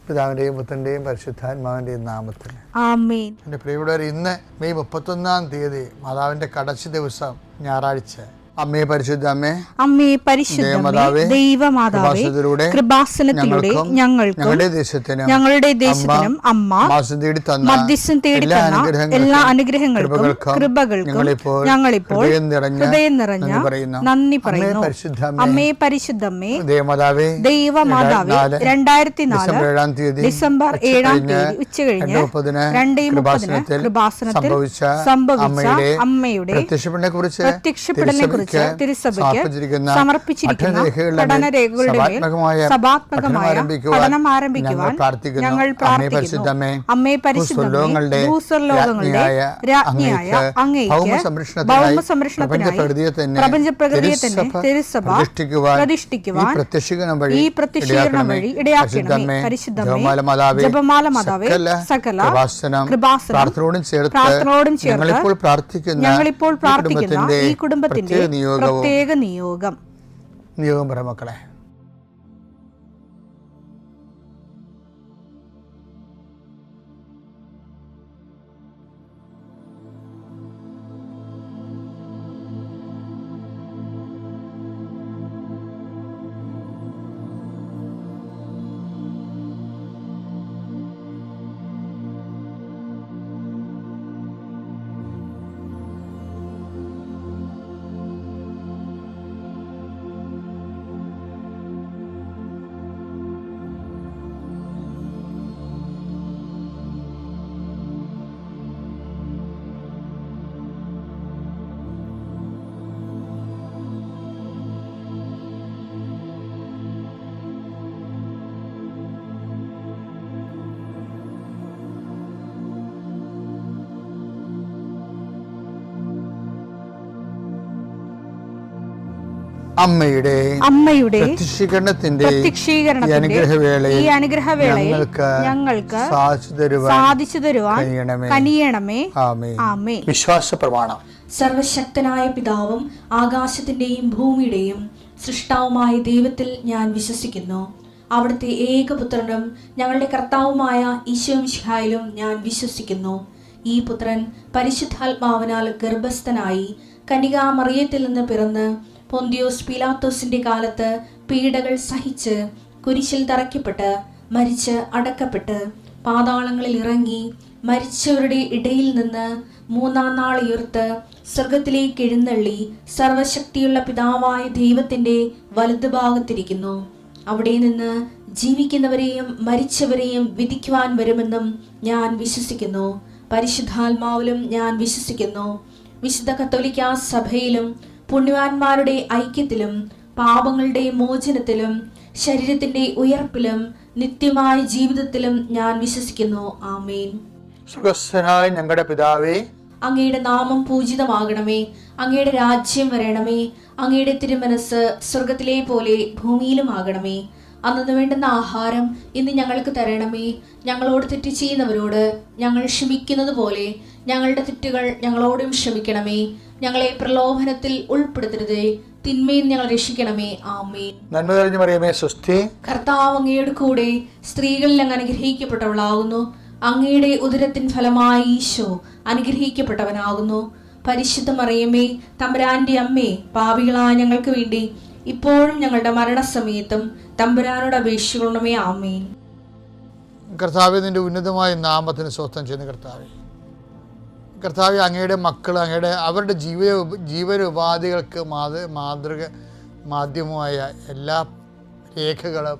പിതാവിൻ്റെയും പുത്രൻ്റെയും പരിശുദ്ധാത്മാവിൻ്റെയും നാമത്തിൽ ആമേൻ. എൻ്റെ പ്രിയപ്പെട്ടവർ, ഇന്ന് മെയ് 31 മാതാവിൻ്റെ കടച്ച ദിവസം, ഞായറാഴ്ച. അമ്മേ പരിശുദ്ധ അമ്മേ, അമ്മേ പരിശുദ്ധ ദൈവമാതാവേ, കൃപാസനത്തിലൂടെ ഞങ്ങൾക്കും ഞങ്ങളുടെ ദേശത്തിനും അമ്മ മധ്യസ്ഥം തേടി തന്ന എല്ലാ അനുഗ്രഹങ്ങൾക്കും കൃപകൾക്കും ഞങ്ങളിപ്പോൾ ഹൃദയം നിറഞ്ഞ നന്ദി പറയുന്നു. അമ്മേ പരിശുദ്ധമ്മേ ദൈവമാതാവേ, 2004 ഡിസംബർ 7 ഉച്ചകഴിഞ്ഞ് 2:30 കൃപാസനത്തിൽ സംഭവിച്ച അമ്മയുടെ പ്രത്യക്ഷപ്പെടലിനെ കുറിച്ച് തിരുസഭയ്ക്ക് സമർപ്പിച്ചിരിക്കുന്ന പഠനരേഖകളുടെ സഭാത്മകമായ പഠനം ആരംഭിക്കുവാൻ ഞങ്ങൾ പ്രാർത്ഥിക്കുന്നു. അമ്മേ പരിശുദ്ധമേ, ഭൂസ്വർലോകങ്ങളുടെ രാജ്ഞിയായ അങ്ങേയ്ക്ക് ഭൗമസംരക്ഷണത്തിനായി പ്രപഞ്ചപ്രകൃതിയെ തന്നെ തിരുസഭ പ്രതിഷ്ഠിക്കുവാൻ ഈ പ്രത്യക്ഷീകരണം വഴി ഇടയാക്കണമേ. പരിശുദ്ധമേ, ജപമാല മാതാവേ, സകല കൃപാസനം പ്രാർത്ഥനയോടും ചേർത്ത് ഞങ്ങളിപ്പോൾ പ്രാർത്ഥിക്കുന്ന ഈ കുടുംബത്തിന്റെ പ്രത്യേക നിയോഗം പറ മക്കളെ. അമ്മയുടെ പ്രത്യക്ഷീകരണത്തിന്റെ ഈ അനുഗ്രഹവേളയിൽ ഞങ്ങൾക്ക് സാധിച്ചു തരുവാൻ കനിയണമേ. ആമേൻ. വിശ്വാസ പ്രമാണം. സർവശക്തനായ പിതാവും ആകാശത്തിന്റെയും ഭൂമിയുടെയും സൃഷ്ടാവുമായ ദൈവത്തിൽ ഞാൻ വിശ്വസിക്കുന്നു. അവിടുത്തെ ഏകപുത്രനും ഞങ്ങളുടെ കർത്താവുമായ ഈശോ മിശിഹായിലും ഞാൻ വിശ്വസിക്കുന്നു. ഈ പുത്രൻ പരിശുദ്ധാത്മാവിനാൽ ഗർഭസ്ഥനായി കന്യകാമറിയത്തിൽ നിന്ന് പിറന്ന് പൊന്തിയോസ് പീലാത്തോസിന്റെ കാലത്ത് പീഡകൾ സഹിച്ച് കുരിശിൽ തറയ്ക്കപ്പെട്ട് മരിച്ച് അടക്കപ്പെട്ട് പാതാളങ്ങളിൽ ഇറങ്ങി മരിച്ചവരുടെ ഇടയിൽ നിന്ന് 3-ാം നാൾ ഉയർത്ത് സ്വർഗത്തിലേക്ക് എഴുന്നള്ളി സർവശക്തിയുള്ള പിതാവായ ദൈവത്തിന്റെ വലതുഭാഗത്തിരിക്കുന്നു. അവിടെ നിന്ന് ജീവിക്കുന്നവരെയും മരിച്ചവരെയും വിധിക്കുവാൻ വരുമെന്നും ഞാൻ വിശ്വസിക്കുന്നു. പരിശുദ്ധാത്മാവിലും ഞാൻ വിശ്വസിക്കുന്നു. വിശുദ്ധ കത്തോലിക്കാ സഭയിലും പുണ്യവാന്മാരുടെ ഐക്യത്തിലും പാപങ്ങളുടെ മോചനത്തിലും ശരീരത്തിന്റെ ഉയർപ്പിലും നിത്യമായ ജീവിതത്തിലും ഞാൻ വിശ്വസിക്കുന്നു. ആമേൻ. സ്വർഗ്ഗസ്ഥനായ ഞങ്ങളുടെ പിതാവേ, അങ്ങയുടെ നാമം പൂജിതമാകണമേ. അങ്ങയുടെ രാജ്യം വരണമേ. അങ്ങയുടെ തിരുമനസ് സ്വർഗത്തിലെ പോലെ ഭൂമിയിലും ആകണമേ. അന്നു വേണ്ടുന്ന ആഹാരം ഇന്ന് ഞങ്ങൾക്ക് തരണമേ. ഞങ്ങളോട് തെറ്റ് ചെയ്യുന്നവരോട് ഞങ്ങൾ ക്ഷമിക്കുന്നത് പോലെ ഞങ്ങളുടെ തെറ്റുകൾ ഞങ്ങളോടും ക്ഷമിക്കണമേ. ഞങ്ങളെ പ്രലോഭനത്തിൽ ഉൾപ്പെടുത്തരുതേ, തിന്മയിൽ ഞങ്ങൾ രക്ഷിക്കണമേ. ആമേൻ. നന്മ നിറഞ്ഞ മറിയമേ, സ്വസ്തി. കർത്താവ് അങ്ങയുടെ കൂടെ സ്ത്രീകളിൽ അങ്ങ് അനുഗ്രഹിക്കപ്പെട്ടവളാകുന്നു. അങ്ങയുടെ ഉദരത്തിൻ ഫലമായി ഈശോ അനുഗ്രഹിക്കപ്പെട്ടവനാകുന്നു. പരിശുദ്ധ മറിയമേ, തമ്പുരാന്റെ അമ്മേ, പാപികളായ ഞങ്ങൾക്ക് വേണ്ടി ഇപ്പോഴും ഞങ്ങളുടെ മരണസമയത്തും തമ്പുരാനോട് അപേക്ഷിക്കണമേ. ആമേൻ. കർത്താവേ, നിന്റെ ഉന്നതമായ നാമത്തിന് സ്വസ്ഥം ചെയ്യുന്ന കർത്താവേ, അങ്ങയുടെ മക്കൾ അവരുടെ ജീവനോപാധികൾക്ക് മാധ്യമമായ എല്ലാ രേഖകളും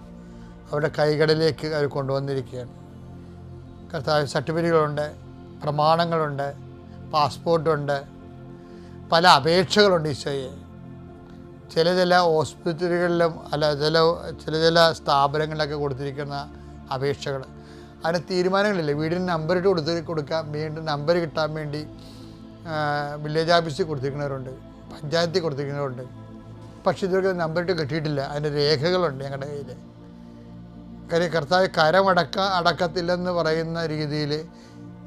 അവരുടെ കൈകളിലേക്ക് അവർ കൊണ്ടുവന്നിരിക്കുകയാണ്. കർത്താവ്, സർട്ടിഫിക്കറ്റുകളുണ്ട്, പ്രമാണങ്ങളുണ്ട്, പാസ്പോർട്ടുണ്ട്, പല അപേക്ഷകളുണ്ട്. ഈശോയെ, ചില ഹോസ്പിറ്റലുകളിലും ചില സ്ഥാപനങ്ങളിലൊക്കെ കൊടുത്തിരിക്കുന്ന അപേക്ഷകൾ, അതിന് തീരുമാനങ്ങളില്ല. വീടിന് നമ്പറിട്ട് കൊടുക്കാം, വീണ്ടും നമ്പർ കിട്ടാൻ വേണ്ടി വില്ലേജ് ഓഫീസിൽ കൊടുത്തിരിക്കുന്നവരുണ്ട്, പഞ്ചായത്തിൽ കൊടുത്തിരിക്കുന്നവരുണ്ട്. പക്ഷേ ഇതൊക്കെ നമ്പറിട്ട് കിട്ടിയിട്ടില്ല. അതിൻ്റെ രേഖകളുണ്ട് ഞങ്ങളുടെ കയ്യിൽ. കാര്യം കർത്താവ് അടക്കത്തില്ലെന്ന് പറയുന്ന രീതിയിൽ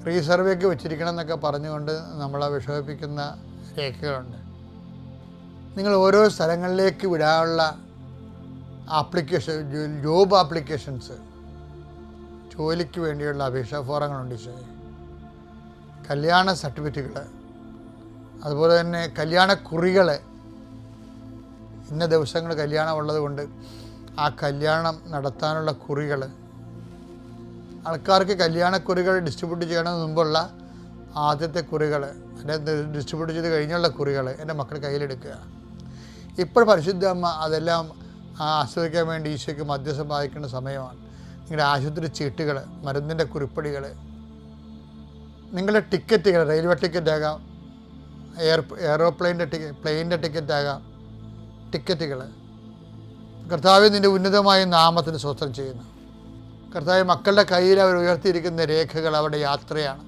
റീസർവേക്ക് വെച്ചിരിക്കണം എന്നൊക്കെ പറഞ്ഞുകൊണ്ട് നമ്മളെ വിഷമിപ്പിക്കുന്ന രേഖകളുണ്ട്. നിങ്ങൾ ഓരോ സ്ഥലങ്ങളിലേക്ക് വിടാനുള്ള ജോബ് ആപ്ലിക്കേഷൻസ് ജോലിക്ക് വേണ്ടിയുള്ള അപേക്ഷാ ഫോറങ്ങളുണ്ട് ഈശോയെ, കല്യാണ സർട്ടിഫിക്കറ്റുകൾ, അതുപോലെ തന്നെ കല്യാണക്കുറികൾ. ഇന്ന ദിവസങ്ങൾ കല്യാണം ഉള്ളത് കൊണ്ട് ആ കല്യാണം നടത്താനുള്ള കുറികൾ, ആൾക്കാർക്ക് കല്യാണക്കുറികൾ ഡിസ്ട്രിബ്യൂട്ട് ചെയ്യണമെന്ന് മുമ്പുള്ള ആദ്യത്തെ കുറികൾ, അതിൻ്റെ ഡിസ്ട്രിബ്യൂട്ട് ചെയ്ത് കഴിഞ്ഞുള്ള കുറികൾ എൻ്റെ മക്കൾ കയ്യിലെടുക്കുക. ഇപ്പോൾ പരിശുദ്ധ അമ്മ അതെല്ലാം ആസ്വദിക്കാൻ വേണ്ടി ഈശോയ്ക്ക് മധ്യസ്ഥം വഹിക്കേണ്ട സമയമാണ്. നിങ്ങളുടെ ആശുപത്രി ചീട്ടുകൾ, മരുന്നിൻ്റെ കുറിപ്പടികൾ, നിങ്ങളുടെ ടിക്കറ്റുകൾ, റെയിൽവേ ടിക്കറ്റ് ആകാം, പ്ലെയിനിൻ്റെ ടിക്കറ്റ് ആകാം, ടിക്കറ്റുകൾ. കർത്താവ് നിൻ്റെ ഉന്നതമായ നാമത്തിന് സ്വസ്ഥം ചെയ്യുന്നു. കർത്താവ് മക്കളുടെ കയ്യിൽ അവർ ഉയർത്തിയിരിക്കുന്ന രേഖകൾ അവരുടെ യാത്രയാണ്,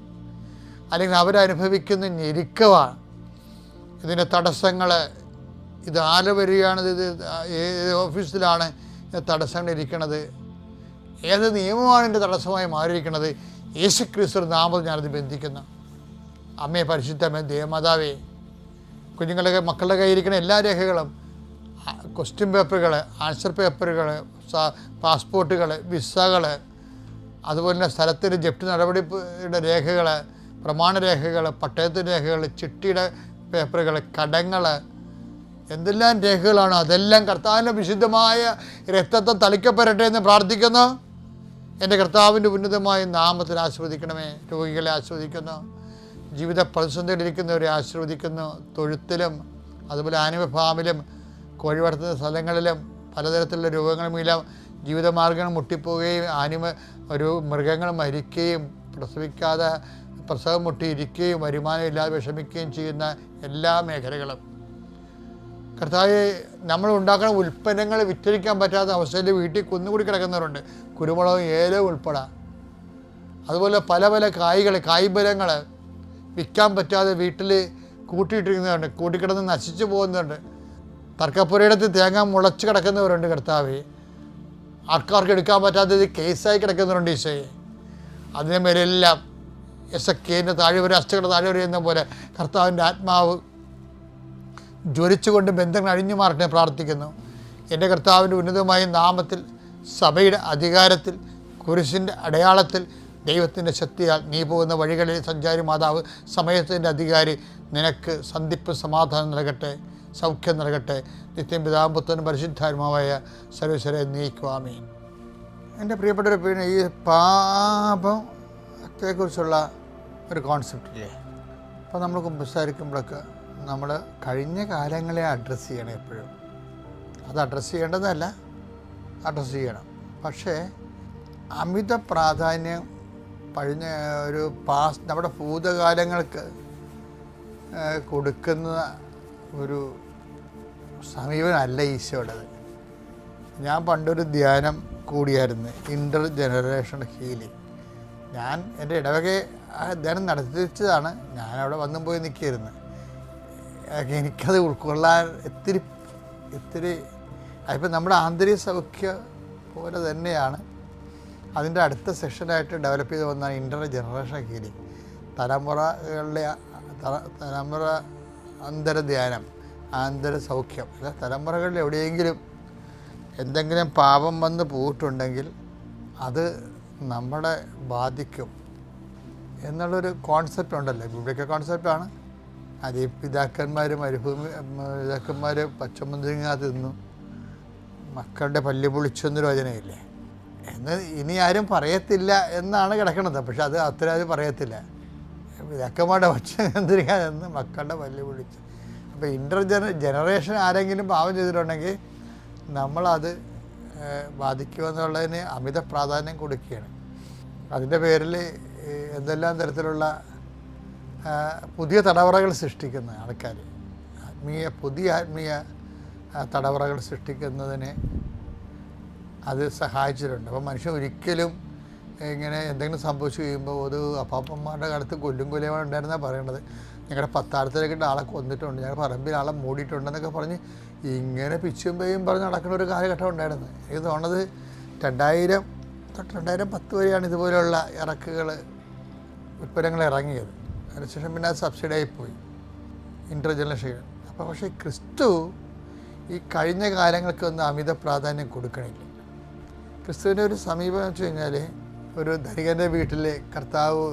അല്ലെങ്കിൽ അവരനുഭവിക്കുന്ന ഞെരുക്കമാണ്. ഇതിൻ്റെ തടസ്സങ്ങൾ, ഇത് ആര് വരികയാണ്, ഇത് ഏത് ഓഫീസിലാണ് തടസ്സങ്ങൾ ഇരിക്കുന്നത്, ഏത് നിയമമാണ് എൻ്റെ തടസ്സമായി മാറിയിരിക്കുന്നത്, യേശുക്രിസ്തു നാമത്തിൽ ഞാനത് ബന്ധിക്കുന്നു. അമ്മേ, പരിശുദ്ധമേ, ദേവമാതാവേ, കുഞ്ഞുങ്ങളുടെ മക്കളുടെ കയ്യിരിക്കുന്ന എല്ലാ രേഖകളും, ക്വസ്റ്റ്യൻ പേപ്പറുകൾ, ആൻസർ പേപ്പറുകൾ, പാസ്പോർട്ടുകൾ, വിസകൾ, അതുപോലെ തന്നെ സ്ഥലത്തിൻ്റെ ജപ്തി നടപടിയുടെ രേഖകൾ, പ്രമാണരേഖകൾ, പട്ടയത്തിൻ്റെ രേഖകൾ, ചിട്ടിയുടെ പേപ്പറുകൾ, കടങ്ങൾ, എന്തെല്ലാം രേഖകളാണ് അതെല്ലാം കർത്താവിൻ്റെ വിശുദ്ധമായ രക്തത്തെ തളിക്കപ്പെടട്ടെ എന്ന് പ്രാർത്ഥിക്കുന്നു. എൻ്റെ കർത്താവിൻ്റെ ഉന്നതമായ നാമത്തിൽ ആസ്വദിക്കണമേ. രോഗികളെ ആസ്വദിക്കുന്നു, ജീവിത പ്രതിസന്ധിയിലിരിക്കുന്നവരെ ആശീർവദിക്കുന്നു. തൊഴുത്തിലും അതുപോലെ ആനിമ ഫാമിലും കോഴി വളർത്തുന്ന സ്ഥലങ്ങളിലും പലതരത്തിലുള്ള രോഗങ്ങളുമെല്ലാം ജീവിതമാർഗ്ഗങ്ങൾ മുട്ടിപ്പോവുകയും മൃഗങ്ങൾ മരിക്കുകയും പ്രസവിക്കാതെ പ്രസവം മുട്ടിയിരിക്കുകയും വരുമാനം ഇല്ലാതെ വിഷമിക്കുകയും ചെയ്യുന്ന എല്ലാ മേഖലകളും കർത്താവേ, നമ്മൾ ഉണ്ടാക്കുന്ന ഉൽപ്പന്നങ്ങൾ വിറ്റഴിക്കാൻ പറ്റാത്ത അവസ്ഥയിൽ വീട്ടിൽ കുന്നുകൂടി കിടക്കുന്നവരുണ്ട്, കുരുമുളകും ഏലവും ഉൾപ്പെടെ. അതുപോലെ പല പല കായ്ഫലങ്ങൾ വിൽക്കാൻ പറ്റാതെ വീട്ടിൽ കൂട്ടിയിട്ടിരിക്കുന്നവരുണ്ട്, കൂട്ടിക്കിടന്ന് നശിച്ചു പോകുന്നുണ്ട്. തർക്കപ്പുരയിടത്ത് തേങ്ങ മുളച്ച് കിടക്കുന്നവരുണ്ട് കർത്താവേ. ആൾക്കാർക്ക് എടുക്കാൻ പറ്റാത്തത് കേസായി കിടക്കുന്നവരുണ്ട് ഈശോയെ. അതിനെ മേലെല്ലാം എസക്കേൻ്റെ താഴെ അസ്ഥികളുടെ താഴെ എന്ന പോലെ കർത്താവിൻ്റെ ആത്മാവ് ജ്വലിച്ചുകൊണ്ട് ബന്ധങ്ങൾ അഴിഞ്ഞു മാറട്ടെ പ്രാർത്ഥിക്കുന്നു. എൻ്റെ കർത്താവിൻ്റെ ഉന്നതമായ നാമത്തിൽ, സഭയുടെ അധികാരത്തിൽ, കുരിശിൻ്റെ അടയാളത്തിൽ, ദൈവത്തിൻ്റെ ശക്തിയാൽ നീ പോകുന്ന വഴികളിൽ സഞ്ചാരി മാതാവ്, സമയത്തിൻ്റെ അധികാരി, നിനക്ക് സന്ധിപ്പ് സമാധാനം നൽകട്ടെ, സൗഖ്യം നൽകട്ടെ. നിത്യം പിതാവും പുത്രനും പരിശുദ്ധാത്മാവായ സർവ്വേശ്വരനെ നീക്കുവാമേൻ. എൻ്റെ പ്രിയപ്പെട്ടവരെ, പിന്നെ ഈ പാപത്തെക്കുറിച്ചുള്ള ഒരു കോൺസെപ്റ്റില്ലേ, അപ്പോൾ നമ്മൾ സംസാരിക്കുമ്പോഴൊക്കെ നമ്മൾ കഴിഞ്ഞ കാലങ്ങളെ അഡ്രസ്സ് ചെയ്യണം. എപ്പോഴും അത് അഡ്രസ്സ് ചെയ്യേണ്ടതല്ല, അഡ്രസ്സ് ചെയ്യണം. പക്ഷേ അമിത പ്രാധാന്യം നമ്മുടെ ഭൂതകാലങ്ങൾക്ക് കൊടുക്കുന്ന ഒരു സമീപനമല്ല ഈശോയുടേത്. ഞാൻ പണ്ടൊരു ധ്യാനം കൂടിയായിരുന്നു, ഇൻ്റർ ജനറേഷൻ ഹീലിംഗ്. ഞാൻ എൻ്റെ ഇടവകയെ ആ ധ്യാനം നടത്തിച്ചതാണ്. ഞാനവിടെ വന്നും പോയി നിൽക്കുകയായിരുന്നു. എനിക്കത് ഉൾക്കൊള്ളാൻ ഇത്തിരി അതിപ്പോൾ നമ്മുടെ ആന്തരിക സൗഖ്യം പോലെ തന്നെയാണ് അതിൻ്റെ അടുത്ത സെഷനായിട്ട് ഡെവലപ്പ് ചെയ്ത് വന്ന ഇൻ്റർ ജനറേഷൻ ഹീലിംഗ്. തലമുറ അന്തരധ്യാനം, ആന്തര സൗഖ്യം. അല്ല, തലമുറകളിൽ എവിടെയെങ്കിലും എന്തെങ്കിലും പാപം വന്ന് പോയിട്ടുണ്ടെങ്കിൽ അത് നമ്മളെ ബാധിക്കും എന്നുള്ളൊരു കോൺസെപ്റ്റ് ഉണ്ടല്ലോ, ബിബ്ലിക്കൽ കോൺസെപ്റ്റാണ്. അത് ഈ പിതാക്കന്മാർ പച്ചമുന്തിരിങ്ങ തിന്നു, മക്കളുടെ പല്ല് പൊളിച്ചെന്നൊരു വചനമില്ലേ എന്ന് ഇനി ആരും പറയത്തില്ല എന്നാണ് കിടക്കുന്നത്. പക്ഷെ അത് അത്ര പറയത്തില്ല. പിതാക്കന്മാരുടെ പച്ചമുന്തിരിങ്ങ തിന്ന് മക്കളുടെ പല്ല് പൊളിച്ച്. അപ്പോൾ ജനറേഷൻ ആരെങ്കിലും പാവം ചെയ്തിട്ടുണ്ടെങ്കിൽ നമ്മളത് ബാധിക്കുമെന്നുള്ളതിന് അമിത പ്രാധാന്യം കൊടുക്കുകയാണ്. അതിൻ്റെ പേരിൽ എന്തെല്ലാം തരത്തിലുള്ള പുതിയ തടവറകൾ സൃഷ്ടിക്കുന്ന ആൾക്കാർ, പുതിയ ആത്മീയ തടവറകൾ സൃഷ്ടിക്കുന്നതിന് അത് സഹായിച്ചിട്ടുണ്ട്. അപ്പോൾ മനുഷ്യൻ ഒരിക്കലും ഇങ്ങനെ എന്തെങ്കിലും സംഭവിച്ചു കഴിയുമ്പോൾ ഒരു അപ്പാപ്പന്മാരുടെ കാലത്ത് കൊല്ലുകൊലയാണ് ഉണ്ടായിരുന്നാണ് പറയണത്. ഞങ്ങളുടെ പത്താഴത്തിലേക്ക് ആളെ കൊന്നിട്ടുണ്ട്, ഞങ്ങളുടെ പറമ്പിൽ ആളെ മൂടിയിട്ടുണ്ടെന്നൊക്കെ പറഞ്ഞ് ഇങ്ങനെ പിച്ചും പേയും പറഞ്ഞ് നടക്കുന്ന ഒരു കാലഘട്ടം ഉണ്ടായിരുന്നു. എനിക്ക് തോന്നുന്നത് 2000 തൊട്ട് 2010 വരെയാണ് ഇതുപോലെയുള്ള ഉൽപ്പന്നങ്ങൾ ഇറങ്ങിയത്. അതിനുശേഷം പിന്നെ അത് സബ്സിഡിയായിപ്പോയി ഇൻ്റർ ജനറേഷൻ. അപ്പോൾ പക്ഷേ ക്രിസ്തു ഈ കഴിഞ്ഞ കാലങ്ങൾക്കൊന്നും അമിത പ്രാധാന്യം കൊടുക്കണില്ല. ക്രിസ്തുവിൻ്റെ ഒരു സമീപനം വെച്ച് കഴിഞ്ഞാൽ ഒരു ധനികൻ്റെ വീട്ടിൽ കർത്താവ്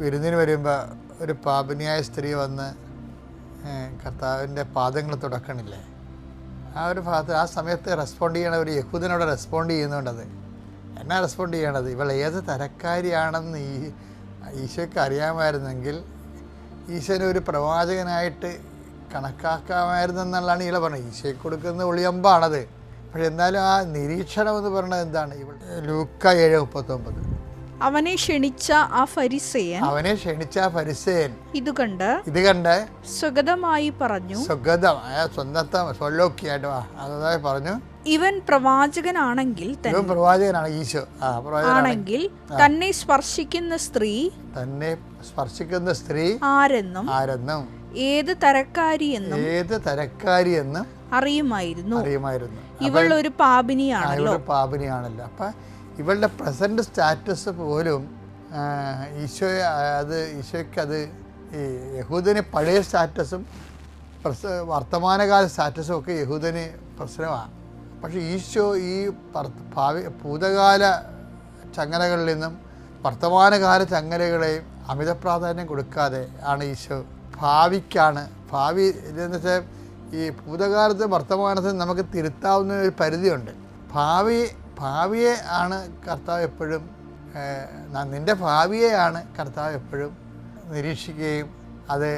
വിരുന്നിന് വരുമ്പോൾ ഒരു പാപിനിയായ സ്ത്രീ വന്ന് കർത്താവിൻ്റെ പാദങ്ങൾ തുടക്കണില്ലേ, ആ ഒരു ഭാഗത്ത് ആ സമയത്ത് റെസ്പോണ്ട് ചെയ്യണ ഒരു യഹൂദനോട് റെസ്പോണ്ട് ചെയ്യുന്നുണ്ടത്. എന്നാ റെസ്പോണ്ട് ചെയ്യണത്? ഇവൾ ഏത് തരക്കാരിയാണെന്ന് ഈശോയ്ക്ക് അറിയാമായിരുന്നെങ്കിൽ ഈശോനെ ഒരു പ്രവാചകനായിട്ട് കണക്കാക്കാമായിരുന്നെന്നുള്ളതാണ് ഈള പറഞ്ഞത്. ഈശോയ്ക്ക് കൊടുക്കുന്ന ഒളിയമ്പാണത്. പക്ഷെ എന്നാലും ആ നിരീക്ഷണം എന്ന് പറയുന്നത് എന്താണ്? ലൂക്ക 7:39 അവനെ ക്ഷണിച്ച ആ ഫരിസേയൻ ഇത് കണ്ട് സ്വഗതമായി പറഞ്ഞു, അതായത് പറഞ്ഞു, ഇവൻ പ്രവാചകനാണെങ്കിൽ ഈശോ ആണെങ്കിൽ തന്നെ സ്പർശിക്കുന്ന സ്ത്രീ ആരെന്നും ഏത് തരക്കാരിയെന്നും അറിയുമായിരുന്നു. ഇവൾ ഒരു പാപിനിയാണല്ലോ. അപ്പൊ ഇവളുടെ പ്രസന്റ് സ്റ്റാറ്റസ് പോലും ഈശോയ്ക്ക് അത് ഈ യഹൂദന് പഴയ സ്റ്റാറ്റസും വർത്തമാനകാല സ്റ്റാറ്റസും ഒക്കെ യഹൂദന് പ്രശ്നമാണ്. പക്ഷേ ഈശോ ഈ ഭൂതകാല ചങ്ങലകളിൽ നിന്നും വർത്തമാനകാല ചങ്ങലകളെയും അമിത പ്രാധാന്യം കൊടുക്കാതെ ആണ് ഈശോ ഭാവി എന്ന് വെച്ചാൽ ഈ ഭൂതകാലത്ത് വർത്തമാനത്തിൽ നമുക്ക് തിരുത്താവുന്ന ഒരു പരിധിയുണ്ട്. ഭാവിയെ ആണ് കർത്താവ് എപ്പോഴും നിൻ്റെ ഭാവിയെയാണ് കർത്താവ് എപ്പോഴും നിരീക്ഷിക്കുകയും അത്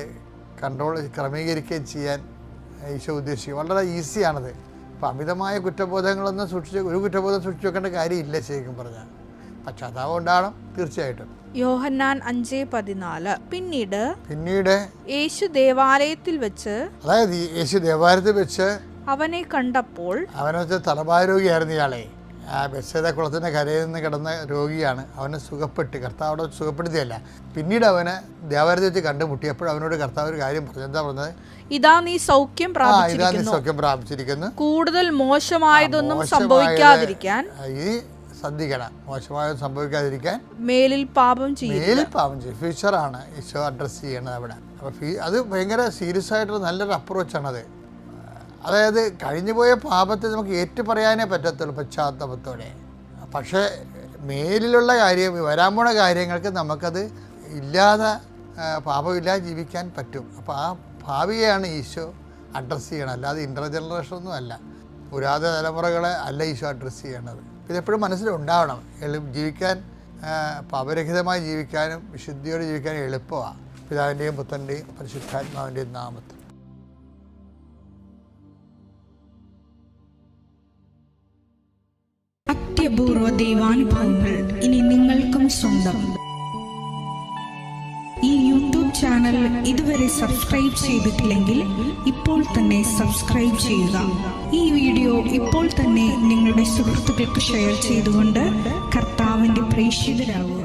ക്രമീകരിക്കുകയും ചെയ്യാൻ ഈശോ ഉദ്ദേശിക്കും. വളരെ ഈസിയാണത്. അപ്പം അമിതമായ കുറ്റബോധങ്ങളൊന്നും ഒരു കുറ്റബോധം സൂക്ഷിച്ചു വെക്കേണ്ട കാര്യമില്ല ശരിക്കും പറഞ്ഞാൽ. പശ്ചാത്താപം ഉണ്ടാകണം തീർച്ചയായിട്ടും. യോഹന്നാൻ 5:14 പിന്നീട് യേശു ദേവാലയത്തിൽ വെച്ച് അവനെ കണ്ടപ്പോൾ, അവനെ വെച്ച് തലഭാര രോഗിയായിരുന്നു ഇയാളെ. ആ ബെത്സേദ കുളത്തിൻ്റെ കരയിൽ നിന്ന് കിടന്ന രോഗിയാണ്. അവനെ കർത്താവ് അവിടെ സുഖപ്പെടുത്തിയല്ല, പിന്നീട് അവനെ ദേവാലയത്തിൽ വെച്ച് കണ്ടുമുട്ടിയപ്പോൾ അവനോട് കർത്താവ് ഒരു കാര്യം പറഞ്ഞു. എന്താ പറഞ്ഞത്? ഇതാ നീ സൗഖ്യം പ്രാപിച്ചിരിക്കുന്നു, കൂടുതൽ മോശമായതൊന്നും സംഭവിക്കാതിരിക്കാൻ ശ്രദ്ധിക്കണം. മോശമായൊന്നും സംഭവിക്കാതിരിക്കാൻ മേലിൽ പാപം ചെയ്യും. ഫ്യൂച്ചറാണ് ഈശോ അഡ്രസ്സ് ചെയ്യണത് അവിടെ. അപ്പോൾ അത് ഭയങ്കര സീരിയസ് ആയിട്ടുള്ള നല്ലൊരു അപ്രോച്ചാണത്. അതായത് കഴിഞ്ഞുപോയ പാപത്തെ നമുക്ക് ഏറ്റുപറയാനേ പറ്റത്തുള്ളൂ പശ്ചാത്താപത്തോടെ. പക്ഷേ മേലിലുള്ള കാര്യം, വരാൻ പോണ കാര്യങ്ങൾക്ക് നമുക്കത് പാപമില്ലാതെ ജീവിക്കാൻ പറ്റും. അപ്പോൾ ആ ഭാവിയെയാണ് ഈശോ അഡ്രസ്സ് ചെയ്യണം, അല്ലാതെ ഇൻ്റർജനറേഷനൊന്നും അല്ല. പുരാതന തലമുറകളെ അല്ല ഈശോ അഡ്രസ്സ് ചെയ്യണത്. ഇതെപ്പോഴും മനസ്സിലുണ്ടാവണം. ജീവിക്കാൻ പാപരഹിതമായി ജീവിക്കാനും വിശുദ്ധിയോടെ ജീവിക്കാനും എളുപ്പമാണ്. പിതാവിൻ്റെയും പുത്രൻ്റെയും പരിശുദ്ധാത്മാവിൻ്റെയും നാമത്തിൽ. അത്യപൂർവ ദൈവാനുഭവങ്ങൾ ഇനി നിങ്ങൾക്കും സ്വന്തം. ഈ യൂട്യൂബ് ചാനൽ ഇതുവരെ സബ്സ്ക്രൈബ് ചെയ്തിട്ടില്ലെങ്കിൽ ഇപ്പോൾ തന്നെ സബ്സ്ക്രൈബ് ചെയ്യുക. ഈ വീഡിയോ ഇപ്പോൾ തന്നെ നിങ്ങളുടെ സുഹൃത്തുക്കൾക്ക് ഷെയർ ചെയ്തുകൊണ്ട് കർത്താവിൻ്റെ പ്രേക്ഷിതരാകുക.